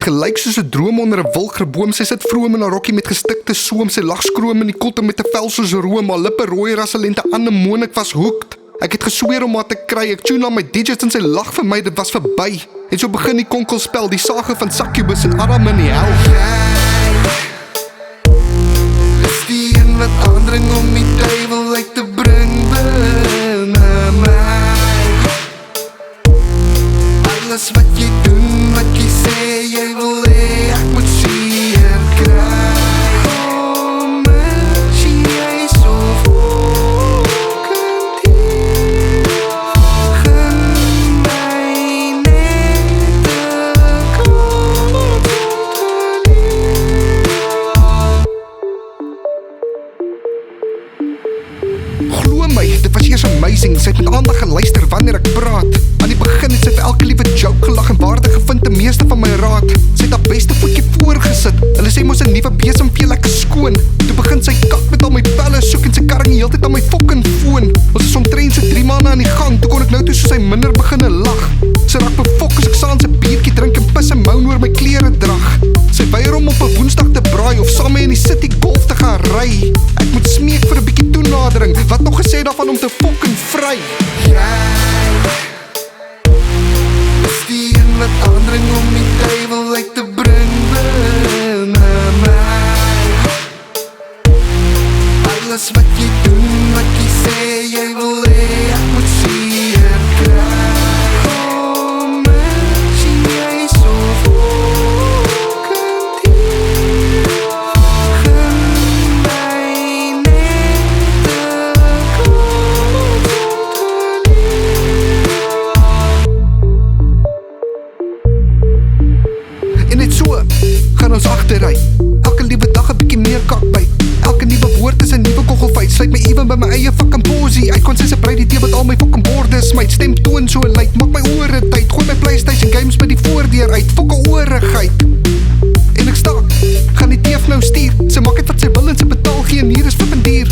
gelyk soos 'n droom onder 'n wilgerboom. Sy sit vroom in haar rokkie met gestikte soom. Sy lag skroom in die kotte met 'n vel soos room. Haar lippe rooier as 'n lente anemoon. Ek was hooked. Ek het gesweer om haar te kry. Ek tune aan my digits en sy lag vir my, dit was verby. En so begin die konkelspel, die sage van Succubus en Adam in die hel. Is die een wat aandring om die duivel uit te bring binne my. Alles wat jy doen, wat jy sê, jy wil hê ek moet sien en kry. Kom as jy so volkend hier, gun my net te kom te leer. Glo my, dit was eers amazing. Sy het met aandag geluister wanneer ek praat. Aan die begin het sy vir elke liewe joke gelag en waarde gevind die meeste van my raad. Sy het haar beste voetjie voorgesit. Hulle sê mos 'n nuwe besem veel lekker skoon. Toe begin sy kak met al my pelle soek en sy karring die hele tyd aan my fucking foon. Ons is omtrent so 3 maande aan die gang. Toe kon ek nou toe soos sy minder beginne lag. Sy raak befokus, ek saans 'n biertjie drink en pis en moan oor my klere drag. Sy weier om op 'n Woensdag te braai of saam mee in die city golf te gaan ry. Ek moet smeek vir 'n bietjie toenadering. Wat nog gesê daarvan om te fucking vry? Is die een wat aandring om die duivel uit te bring binne my. Alles wat jy doen, wat jy sê, jy wil hê ek moet sien en kry. Kom as jy so volkend hier, gun my net te kom te leer. En net so gaan ons agteruit. Elke liewe dag 'n bietjie meer kak by. Elke nuwe woord is 'n nuwe koggelfeit. Sluit my ewen by my eie fucking posie. Ek kon sy se brei die tee wat al my fucking borde smyt. Stem toon so luid, maak my ore tyd. Gooi my PlayStation games by die voordeur uit. Fucking oorigheid. En ek staan, gaan die teef nou stuur. Sy maak net wat sy wil en sy betaal geen hier is flippend duur.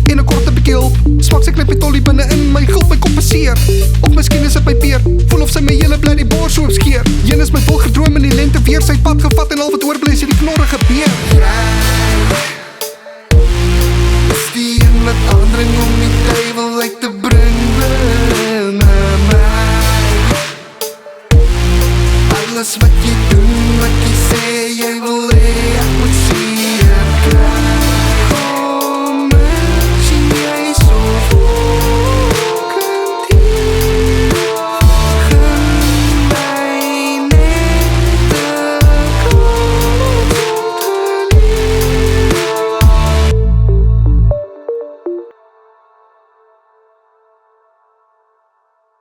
En 'n korte bietjie hulp, smaak sy knip my tollie binne in my gulp my kompenseer. Of miskien is dit my peer, voel of sy my hele bloody bors so skeer. Een is my wilgerdroom in die lente weer sy pad gevat en al wat oorbly is hierdie knorrige beer. Is die een wat aandring om die duivel uit te